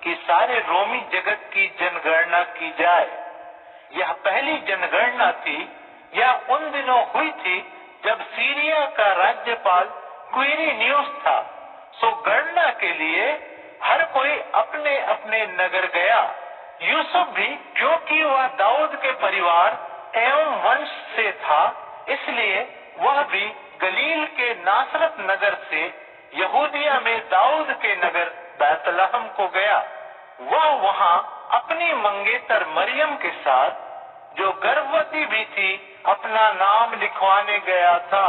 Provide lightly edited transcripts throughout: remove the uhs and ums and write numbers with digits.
कि सारे रोमी जगत की जनगणना की जाए। यह पहली जनगणना थी। यह उन दिनों हुई थी जब सीरिया का राज्यपाल क्विरिनियुस था। सो गणना के लिए हर कोई अपने अपने नगर गया। यूसुफ भी, क्योंकि वह दाऊद के परिवार एवं वंश से था, इसलिए वह भी गलील के नासरत नगर से यहूदिया में दाऊद के नगर बैतलहम को गया। वह वहाँ अपनी मंगेतर मरियम के साथ, जो गर्भवती भी थी, अपना नाम लिखवाने गया था।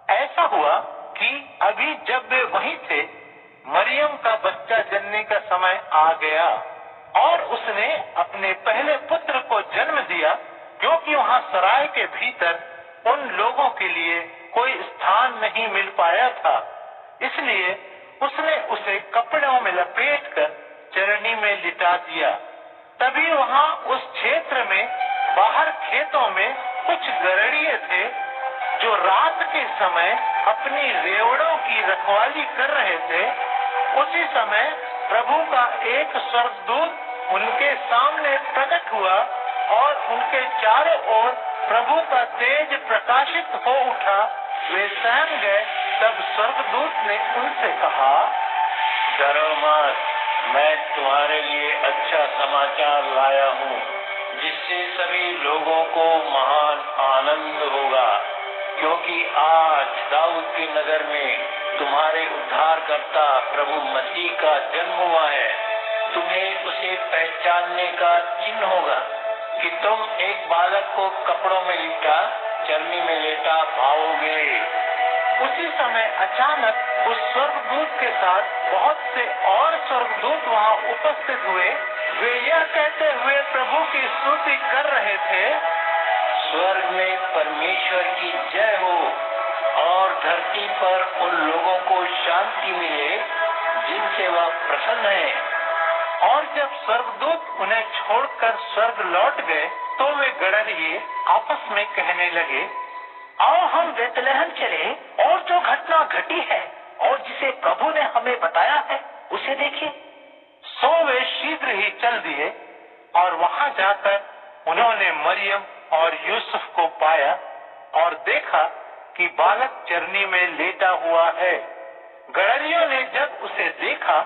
ऐसा हुआ कि अभी जब वे वहीं थे, मरियम का बच्चा जनने का समय आ गया और उसने अपने पहले पुत्र को जन्म दिया, क्योंकि वहाँ सराय के भीतर उन लोगों के लिए कोई स्थान नहीं मिल पाया था। इसलिए उसने उसे कपड़ों में लपेटकर चरनी में लिटा दिया। तभी वहाँ उस क्षेत्र में बाहर खेतों में कुछ गड़ेड़िए थे, जो रात के समय अपनी रेवड़ों की रखवाली कर रहे थे। उसी समय प्रभु का एक स्वर्गदूत उनके सामने प्रकट हुआ और उनके चारों ओर प्रभु का तेज प्रकाशित हो उठा। वे सहम गए। तब स्वर्गदूत ने उनसे कहा, डरो मत, मैं तुम्हारे लिए अच्छा समाचार लाया हूँ, जिससे सभी लोगों को महान आनंद होगा। क्योंकि आज दाऊद के नगर में तुम्हारे उद्धारकर्ता प्रभु मसीह का जन्म हुआ है। तुम्हें उसे पहचानने का चिन्ह होगा कि तुम एक बालक को कपड़ों में लिटा चरनी में लेटा पाओगे। उसी समय अचानक उस स्वर्गदूत के साथ बहुत से और स्वर्गदूत वहाँ उपस्थित हुए। वे यह कहते हुए प्रभु की स्तुति कर रहे थे, स्वर्ग में परमेश्वर की जय हो और धरती पर उन लोगों को शांति मिले जिनसे वह प्रसन्न है। और जब स्वर्गदूत उन्हें छोड़कर स्वर्ग लौट गए, तो वे गड़रिए आपस में कहने लगे, आओ हम बैतलहम चले और जो घटना घटी है और जिसे प्रभु ने हमें बताया है उसे देखें। सो वे शीघ्र ही चल दिए और वहाँ जाकर उन्होंने मरियम और यूसुफ को पाया और देखा कि बालक चरनी में लेटा हुआ है। गड़रियों ने जब उसे देखा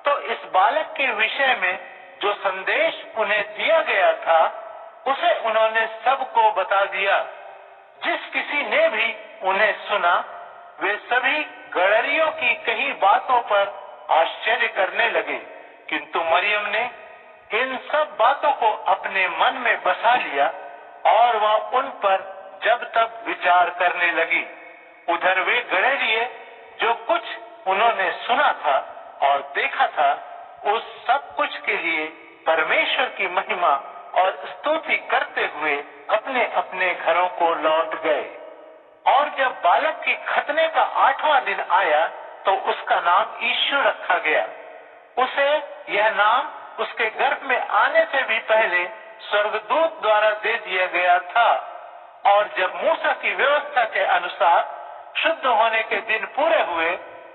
तो इस बालक के विषय में जो संदेश उन्हें दिया गया था, उसे उन्होंने सबको बता दिया। जिस किसी ने भी उन्हें सुना, वे सभी गड़रियों की कही बातों पर आश्चर्य करने लगे। किंतु मरियम ने इन सब बातों को अपने मन में बसा लिया और वह उन पर जब तक विचार करने लगी। उधर वे गड़रिए जो कुछ उन्होंने सुना था और देखा था, उस सब कुछ के लिए परमेश्वर की महिमा और स्तुति करते हुए अपने अपने घरों को लौट गए। और जब बालक के खतने का 8वां दिन आया, तो उसका नाम यीशु रखा गया। उसे यह नाम उसके गर्भ में आने से भी पहले स्वर्गदूत द्वारा दे दिया गया था। और जब मूसा की व्यवस्था के अनुसार शुद्ध होने के दिन पूरे हुए,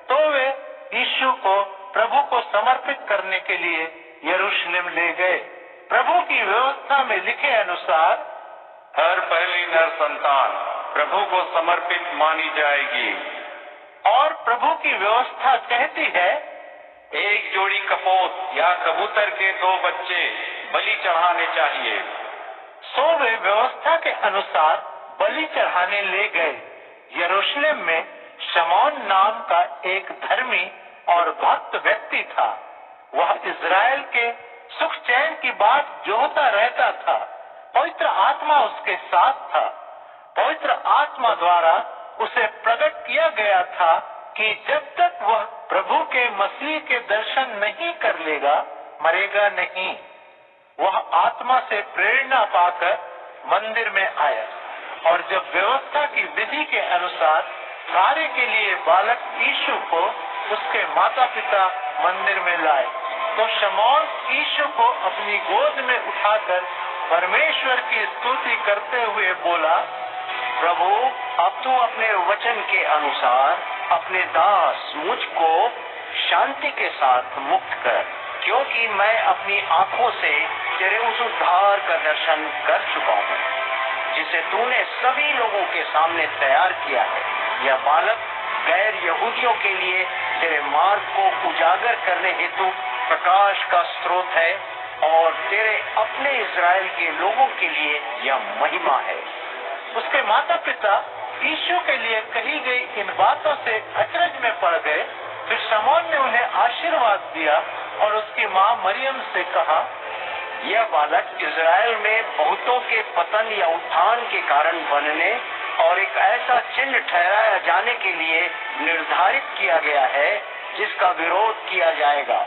तो वे यीशु को प्रभु को समर्पित करने के लिए यरूशलेम ले गए। प्रभु की व्यवस्था में लिखे अनुसार हर पहली नर संतान प्रभु को समर्पित मानी जाएगी। और प्रभु की व्यवस्था कहती है, एक जोड़ी कपोत या कबूतर के 2 बच्चे बलि चढ़ाने चाहिए। सो वे व्यवस्था के अनुसार बलि चढ़ाने ले गए। यरूशलेम में शमौन नाम का एक धर्मी और भक्त व्यक्ति था। वह इज़राइल के सुख चैन की बात जोहता रहता था। पवित्र आत्मा उसके साथ था। पवित्र आत्मा द्वारा उसे प्रकट किया गया था कि जब तक वह प्रभु के मसीह के दर्शन नहीं कर लेगा, मरेगा नहीं। वह आत्मा से प्रेरणा पाकर मंदिर में आया और जब व्यवस्था की विधि के अनुसार कार्य के लिए बालक यीशु को उसके माता पिता मंदिर में लाए, तो शमौन यीशु को अपनी गोद में उठाकर परमेश्वर की स्तुति करते हुए बोला, प्रभु, अब तू अपने वचन के अनुसार अपने दास मुझको शांति के साथ मुक्त कर, क्योंकि मैं अपनी आंखों से तेरे उस उद्धार का दर्शन कर चुका हूँ जिसे तूने सभी लोगों के सामने तैयार किया है। यह बालक गैर यहूदियों के लिए तेरे मार्ग को उजागर करने हेतु प्रकाश का स्रोत है और तेरे अपने इज़राइल के लोगों के लिए यह महिमा है। उसके माता पिता यीशु के लिए कही गई इन बातों से अचरज में पड़ गए। फिर शमौन ने उन्हें आशीर्वाद दिया और उसकी माँ मरियम से कहा, यह बालक इज़राइल में बहुतों के पतन या उत्थान के कारण बनने और एक ऐसा चिन्ह ठहराया जाने के लिए निर्धारित किया गया है जिसका विरोध किया जाएगा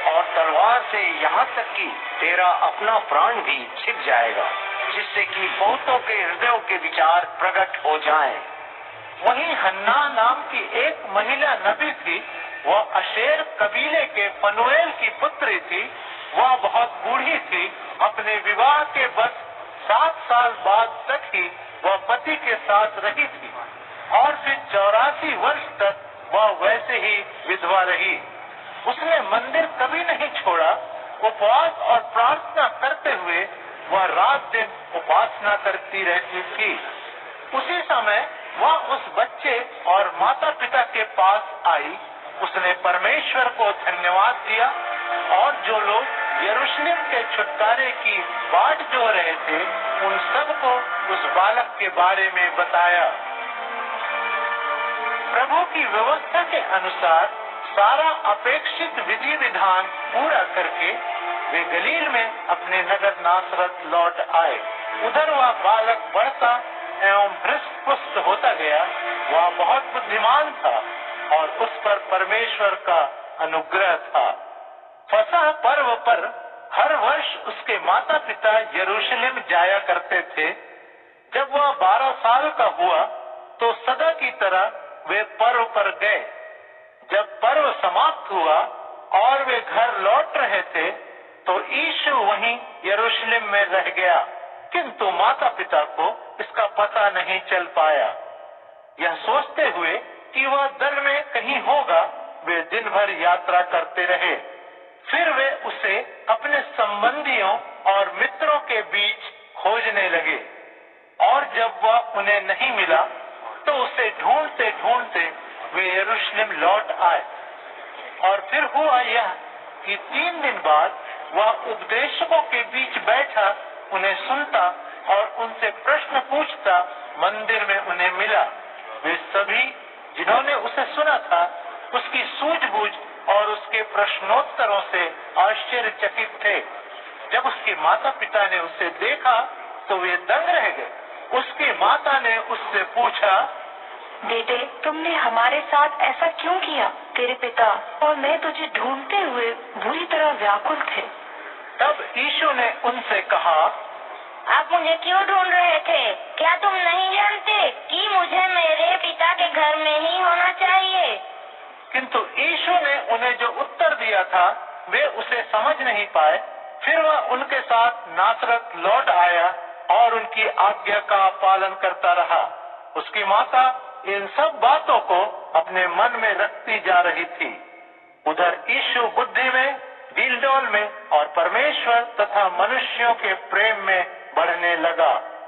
और तलवार से यहाँ तक कि तेरा अपना प्राण भी छिप जाएगा, जिससे कि बहुतों के हृदयों के विचार प्रकट हो जाएं। वहीं हन्ना नाम की एक महिला नबी थी। वह अशेर कबीले के फनुएल की पुत्री थी। वह बहुत बूढ़ी थी। अपने विवाह के बस 7 साल बाद तक ही वह पति के साथ रही थी और फिर 84 वर्ष तक वह वैसे ही विधवा रही। उसने मंदिर कभी नहीं छोड़ा। उपवास और प्रार्थना करते हुए वह रात दिन उपासना करती रहती थी। उसी समय वह उस बच्चे और माता पिता के पास आई। उसने परमेश्वर को धन्यवाद दिया और जो लोग यरूशलेम के छुटकारे की बाट जो रहे थे उन सबको उस बालक के बारे में बताया। प्रभु की व्यवस्था के अनुसार सारा अपेक्षित विधि विधान पूरा करके वे गलील में अपने नगर नासरत लौट आए। उधर वह बालक बढ़ता एवं हृष्ट पुष्ट होता गया। वह बहुत बुद्धिमान था और उस पर परमेश्वर का अनुग्रह था। फसह पर्व पर हर वर्ष उसके माता पिता यरूशलेम जाया करते थे। जब वह 12 साल का हुआ तो सदा की तरह वे पर्व पर गए। जब पर्व समाप्त हुआ और वे घर लौट रहे थे तो यीशु वहीं यरूशलेम में रह गया, किंतु माता पिता को इसका पता नहीं चल पाया। यह सोचते हुए कि वह दल में कहीं होगा, वे दिन भर यात्रा करते रहे। फिर वे उसे अपने संबंधियों और मित्रों के बीच खोजने लगे और जब वह उन्हें नहीं मिला तो उसे ढूंढते ढूंढते वे यरूशलेम लौट आए। और फिर हुआ यह कि 3 दिन बाद वह उपदेशकों के बीच बैठा उन्हें सुनता और उनसे प्रश्न पूछता मंदिर में उन्हें मिला। वे सभी जिन्होंने उसे सुना था उसकी सूझबूझ और उसके प्रश्नोत्तरों से आश्चर्यचकित थे। जब उसके माता पिता ने उसे देखा तो वे दंग रह गए। उसकी माता ने उससे पूछा, बेटे, तुमने हमारे साथ ऐसा क्यों किया? तेरे पिता और मैं तुझे ढूंढते हुए बुरी तरह व्याकुल थे। तब यीशु ने उनसे कहा, आप मुझे क्यों ढूंढ रहे थे? क्या तुम नहीं जानते कि मुझे मेरे पिता के घर में ही होना चाहिए? किंतु यीशु ने उन्हें जो उत्तर दिया था वे उसे समझ नहीं पाए। फिर वह उनके साथ नासरत लौट आया और उनकी आज्ञा का पालन करता रहा। उसकी माता इन सब बातों को अपने मन में रखती जा रही थी। उधर यीशु बुद्धि में, डीलडौल में और परमेश्वर तथा मनुष्यों के प्रेम में बढ़ने लगा।